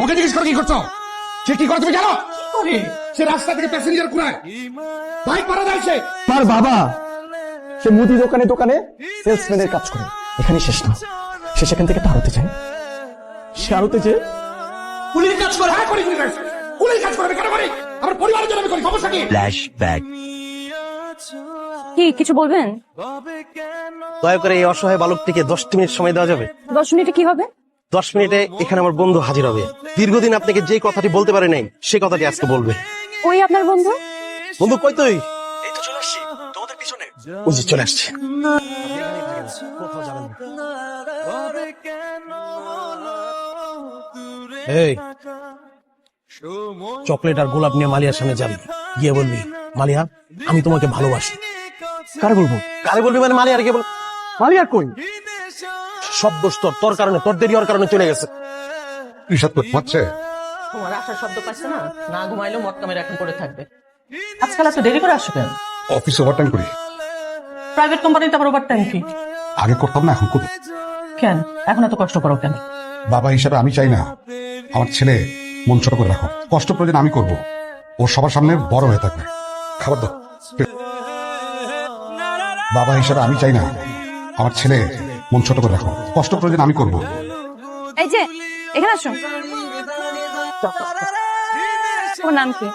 ওকে জিজ্ঞেস করো কি করছো? সে কি করে তুমি জানো? সে রাস্তা থেকে প্যাসেঞ্জার কুড়ায়, বাইক পাড়া দেয় সে। তার বাবা সে মুদি দোকানে দোকানে সেলসম্যানের কাজ করে। এখানে শেষ না, সে সেখান থেকে তাড়াতে চায়। সে আরতে চায় কুলির কাজ করে। হ্যাঁ করি, কুলির কাজ করে। আমি কেন করি? আমার পরিবারের জন্য আমি করি। সমস্যা কি? ফ্ল্যাশব্যাক। কি কিছু বলবেন? দয়া করে এই অসহায় বালকটিকে 10 মিনিট সময় দেওয়া যাবে? 10 মিনিটে কি হবে? 10 মিনিটে এখানে আমার বন্ধু হাজির হবে। দীর্ঘদিন আপনাকে যে কথাটি বলতে পারে নাই সে কথাটি আজকে বলবে। ওই আপনার বন্ধু? বন্ধু কই তুই? এই তো চলে আসছি তোমাদের পিছনে। ওই যে চলে আসছে। কোথাও যাবেন না। এই চকলেট আর গোলাপ নিয়ে মালিয়ার সামনে যাবি, গিয়ে বলবি মালিয়া আমি তোমাকে ভালোবাসি। কারে বলবো? কারে বলবি মানে মালিয়ার গিয়ে বল। মালিয়া কই? সব দোষ তোর কারণে, তোর দেরি হওয়ার কারণে চলে গেছে। ঋষাদ তো ঘুমাচ্ছে। তোমার আসার শব্দ পাচ্ছে না? না ঘুমাইলেও মদ কামের এখন করে থাকবে। আজকাল এত দেরি করে আসো কেন? অফিস ওভারটাইম করি। প্রাইভেট কোম্পানিতে আবার ওভার টাইম কি? আগে করতাম না, এখন করি। কেন এখন এত কষ্ট করো কেন? বাবা হিসাবে আমি চাই না আমার ছেলে মন ছোট করে রাখো। কষ্ট প্রয়োজন আমি করব, ও সবার সামনে বড় হয়ে থাকবে। খাবার দাও। বাবা হিসাবে আমি চাই না আমার ছেলে মন ছোট করে রাখো। কষ্ট প্রয়োজন আমি করব। এই যে এখানে আসো। তোমার নাম কি?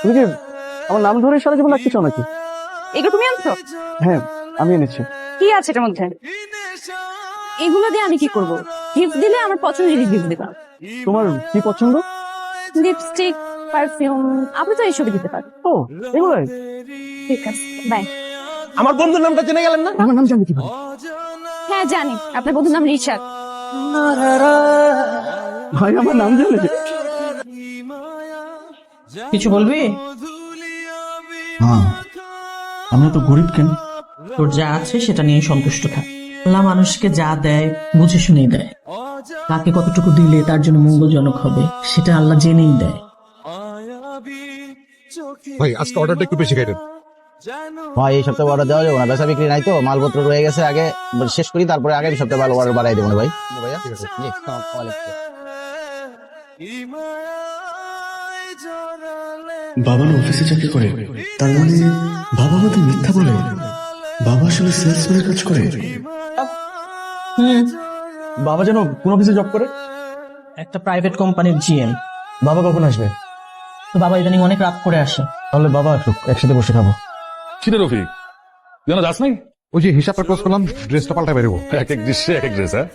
তুমি কি আমার নাম ধরে সারা জীবন রাখতে চাও নাকি? এগুলো তুমি আনছো? হ্যাঁ আমি এনেছি। কি আছে এটার মধ্যে? এগুলো দিয়ে আমি কি করব? গিফট দিলে আমার পছন্দের জিনিস গিফট দিবা। তোমার কি পছন্দ? লিপস্টিক, পারফিউম, আপনি তো এইসবই দিতে পারেন। ও এগুলাই? ঠিক আছে, বাই। আমার বন্ধুর নামটা জেনে গেলেন না? আমার নাম জানতে কি পারে? হ্যাঁ জানি, আপনার বন্ধুর নাম রিশাদ। ভাই আমার নাম জানে? কিছু বলবি? হ্যাঁ আমরা তো গরিব কেন? তোর যা আছে সেটা নিয়ে সন্তুষ্ট থাক। আল্লাহ মানুষকে যা দেয় বুঝে শুনেই দেয়। কাকে কতটুকু দিলে তার জন্য মঙ্গলজনক হবে সেটা আল্লাহ জেনেই দেয়। ভাই আজকে অর্ডারটা একটু বেশি খাইতেন। ভাই এই সপ্তাহে অর্ডার দেওয়া যাবে না, বেচা বিক্রি নাই তো, মালপত্র রয়ে গেছে। আগে শেষ করি, তারপরে আগামী সপ্তাহে ভালো অর্ডার বাড়াই দেবো না ভাই। ভাইয়া ঠিক আছে। জি, বাবা না অফিসে চাকরি করে, তার মানে বাবা আমাদের মিথ্যা বলে? বাবা আসলে সেলসম্যানের কাজ করে? বাবা যেন কোন অফিসে জব করে? একটা প্রাইভেট কোম্পানির জিএম। বাবা কখন আসবে? তো বাবা ইদানিং অনেক রাত করে আসে। তাহলে বাবা আসুক, একসাথে বসে খাবো। কিরে রফিক, যেন যাস নাই? ওই যে হিসাবটা ক্লোজ করলাম, ড্রেসটা পাল্টা বেরোবো। এক এক দৃশ্যে এক এক ড্রেস। হ্যাঁ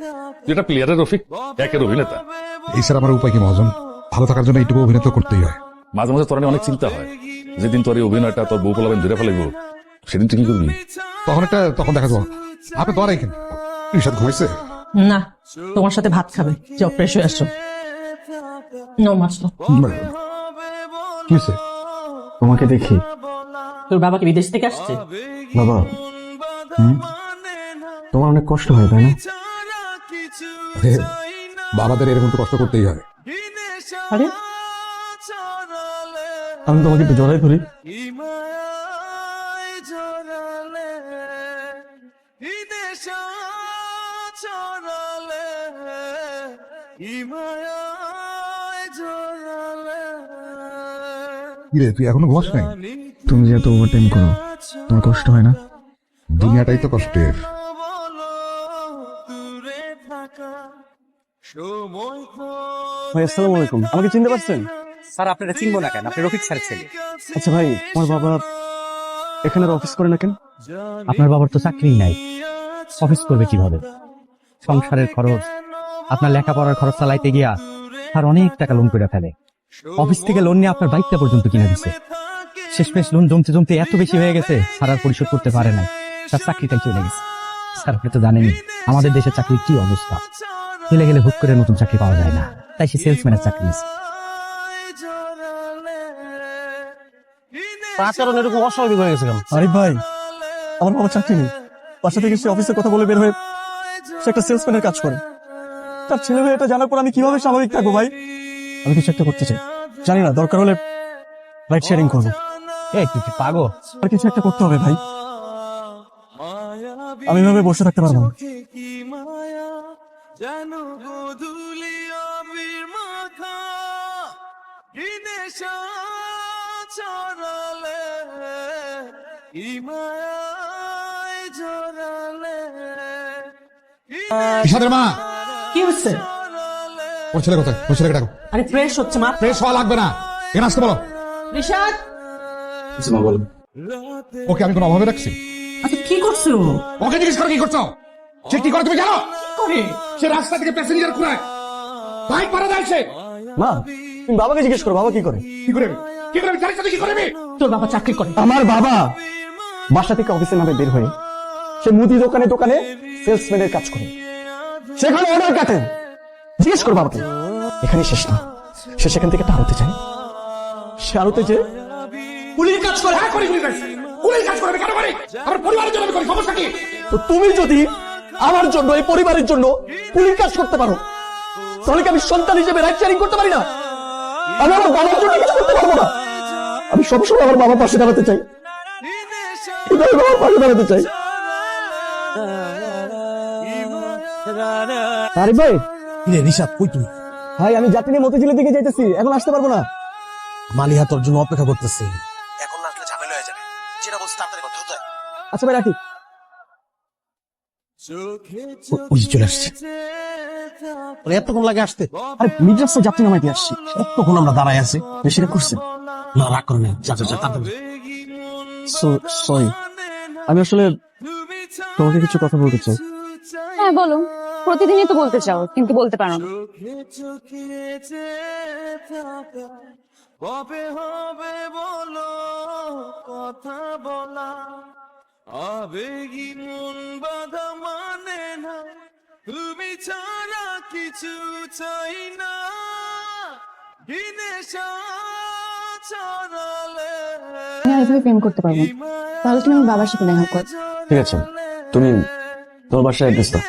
যেটা প্লেয়ারের রফিক, একের অভিনেতা। এই স্যার আমার উপায় কি মহাজন? ভালো থাকার জন্য এইটুকু অভিনয় তো করতেই হয়। মাঝে মাঝে তোর নিয়ে অনেক চিন্তা হয়। যেদিন তোর এই অভিনয়টা তোর বউ পোলাবেন ধরে ফেলাইব, সেদিন তুই কি করবি? তখন দেখা যাবো। আপনি তো আর এখানে ঋষাদ ঘুমাইছে? না, তোমার সাথে ভাত খাবে। যাও ফ্রেশ হয়ে আসো। নো মাছ নো। কি হয়েছে? তোমাকে দেখি। তোর বাবা কি বিদেশ থেকে আসছে? বাবা তোমার অনেক কষ্ট হয় তাই না? আরে, বাবাদের এরকম তো কষ্ট করতেই হয়। আরে আমি তোমাকে একটু জড়াই ধরি। কিরে তুই এখনো ঘুমাস নাই? তুমি যে এত ওভারটাইম করো, তোমার কষ্ট হয় না? দুনিয়াটাই তো কষ্টের। ভাই আসসালামু আলাইকুম, আমাকে চিনতে পারছেন? স্যার আপনারা চিনবো না কেন? আপনি রফিক স্যারের ছেলে। আচ্ছা ভাই, আমার বাবা এখানে অফিস করে না কেন? আপনার বাবার তো চাকরি নাই, অফিস করবে কিভাবে? সংসারের খরচ, আপনার লেখাপড়ার খরচ চালাইতে গিয়া আর অনেক টাকা লোন করে ফেলে। অফিস থেকে লোন নিয়ে আপনার বাইকটা পর্যন্ত কিনে দিচ্ছে। শেষমেশ লোন জমতে জমতে এত বেশি হয়ে গেছে, স্যার আর পরিশোধ করতে পারে নাই। তার চাকরিটাই চলে গেছে। স্যার আপনি তো জানেনই আমাদের দেশের চাকরির কি অবস্থা। চলে গেলে হুট করে নতুন চাকরি পাওয়া যায় না, তাই সে সেলসম্যানের চাকরি নিয়েছে। আচরণ এরকম অস্বাভাবিক হয়ে গেছে কেন? আরে ভাই, আমার বাবা চাকরি নেই, বাসা থেকে সে অফিসের কথা বলে বের হয়ে সে একটা সেলসম্যানের কাজ করে। তার ছেলে হয়ে এটা জানার পর আমি কিভাবে স্বাভাবিক থাকবো ভাই? আমি কিছু একটা করতে চাই, জানি না, দরকার হলে রাইড শেয়ারিং করবো। এই তুই কি পাগল? আর কিছু একটা করতে হবে ভাই, আমি এভাবে বসে থাকতে পারবো না। বিষাদের মা, কি হচ্ছে? ওর ছেলে কোথায়? ওর ছেলেকে ডাকো। আরে ফ্রেশ হচ্ছে মা। ফ্রেশ হওয়া লাগবে না, এখানে আসতে বলো। রিশাদ, ওকে আমি কোনো অভাবে রাখছি? আচ্ছা কি করছো? ওকে জিজ্ঞেস করো কি করছো? সে কি করে তুমি জানো? কি করে? সে রাস্তা থেকে প্যাসেঞ্জার কুড়ায়, বাইক পাড়া দেয় সে। মা, তুমি বাবাকে জিজ্ঞেস করো, বাবা কি করে? কি করে? কি করে? জানিস তো কি করবি? তোর বাবা চাকরি করে। আমার বাবা বাসা থেকে অফিসের নামে বের হয়ে সে মুদি দোকানে দোকানে সেলসম্যানের কাজ করে, সেখানে অর্ডার কাটে। জিজ্ঞেস করো বাবাকে। এখানে শেষ না, সে সেখান থেকে আরতে চায়, সে আরতে যে কুলির কাজ করে। হ্যাঁ, করি করি করি। কুলির কাজ করবে কেন করি? আমার পরিবারের জন্য আমি করি, সমস্যা কি? তো তুমি যদি আমার জন্য, এই পরিবারের জন্য কুলির কাজ করতে পারো, তাহলে কি আমি সন্তান হিসেবে রাইট শেয়ারিং করতে পারি না? আমি আমার বাবার জন্য কিছু করতে পারবো না? আমি সবসময় আমার বাবার পাশে দাঁড়াতে চাই, আমি বাবার পাশে দাঁড়াতে চাই। আরে ভাই, রিশাদ কই তুমি? ভাই আমি যাত্রী নিয়ে মতিঝিলের দিকে যাইতেছি, এখন আসতে পারবো না। মালিহা তোর জন্য অপেক্ষা করতেছে। এখন না আসলে ঝামেলা হয়ে যাবে। যেটা বলছিস তাড়াতাড়ি কথা হতো। আচ্ছা ভাই, রাখি। ওই যে চলে আসছে। ওরে এতক্ষণ লাগে আসতে? আরে মিড রাস্তায় যাত্রী নামাইতে আসছি। এতক্ষণ আমরা দাঁড়ায় আছি। বেশিটা করছেন? না রাগ করে না, যা যা যা তাড়াতাড়ি। সরি, আমি আসলে তোমাকে কিছু কথা বলতে চাই। হ্যাঁ বলো, প্রতিদিনই তো বলতে চাও কিন্তু বলতে পারো না। কবে হবে বলো কথা বলা, আবেগী মন বাধা মানে না, তুমি ছাড়া কিছু চাই না, নেশা ছড়ালে আমি আর এভাবে প্রেম করতে পারবো না। তাহলে তুমি আমার বাবার সাথে দেখা করো। ঠিক আছে, তুমি তোমার বাসায় অ্যাড্রেস দাও।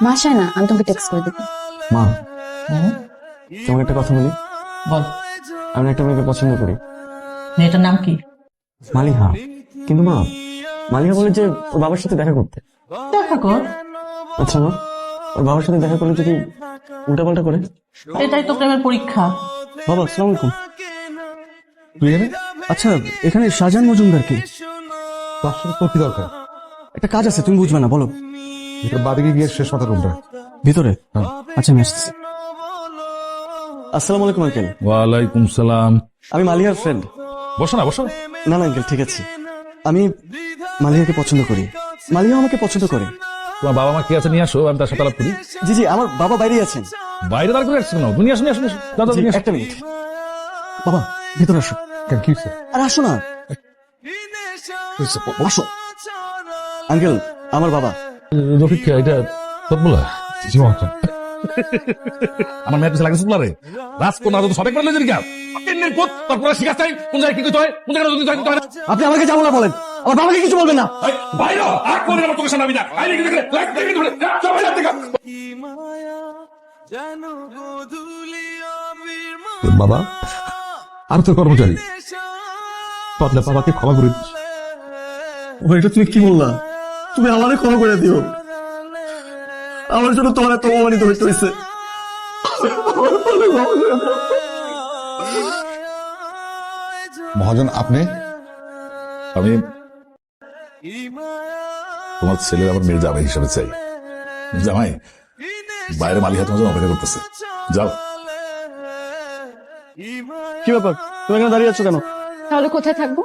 বাসায় না, আমি তোমাকে টেক্সট করে দেবো। মা, তোমাকে একটা কথা বলি। বল। আমি একটা মেয়েকে পছন্দ করি, মেয়েটার নাম কি? মালিহা। কিন্তু মা, মালিহা বলে যে ওর বাবার সাথে দেখা করতে। দেখা কর। আচ্ছা মা, ওর বাবার সাথে দেখা করলে যদি উল্টাপাল্টা করে? এটাই তো প্রেমের পরীক্ষা। বাবা, আসসালামু আলাইকুম। তুই এখানে? আচ্ছা, এখানে শাহজাহান মজুমদার কি? তার সাথে তোর কি দরকার? একটা কাজ আছে, তুমি বুঝবে না, বলো। ভিতরে বাদিকে গিয়ে শেষ মাথার রুমটা। ভিতরে? আচ্ছা, আমি আসতেছি। আসসালামু আলাইকুম আঙ্কেল। ওয়ালাইকুম সালাম। আমি মালিহার ফ্রেন্ড। বসো না, বসো। না না আঙ্কেল, ঠিক আছে। আমি মালিহাকে পছন্দ করি, মালিহা আমাকে পছন্দ করে। তোমার বাবা মা কি আছে নিয়ে আসো, আমি তার সাথে আলাপ করি। জি জি, আমার বাবা বাইরেই আছেন। বাইরে দাঁড় করে আসছো কেন? তুমি আসো, আসো, দাদা জি, একটা মিনিট। বাবা, ভিতরে আসো। কেন, কি হয়েছে? আর আসো না। আসো। আঙ্কেল, আমার বাবা। রফিক, এটা তোর বলা? আমার মেয়ের পিছনে লাগছে রে রাজকন্যা তো সবাই করলে যদি তারপরে শিখাস তাই কোন জায়গায় কি করতে হয়, কোন জায়গায় যদি হয়। আপনি আমাকে যাবো না বলেন, আমার বাবাকে কিছু বলবেন না। বাইরে আর কোন আমার তোকে শোনাবি না। বাবা আর তোর কর্মচারী আপনার বাবাকে ক্ষমা করে দিস। এটা তুমি কি বললা? তুমি আমারে ক্ষমা করে দিও, আমার জন্য তোমার এত অপমানিত হইতে হয়েছে। মহাজন, আপনি? আমি তোমার ছেলের আমার মেয়ের জামাই হিসাবে চাই। জামাই বাইরে মালিহা তোমার জন্য অপেক্ষা করতেছে, যাও। কি ব্যাপার, তুমি এখানে দাঁড়িয়ে আছো কেন? তাহলে কোথায় থাকবো?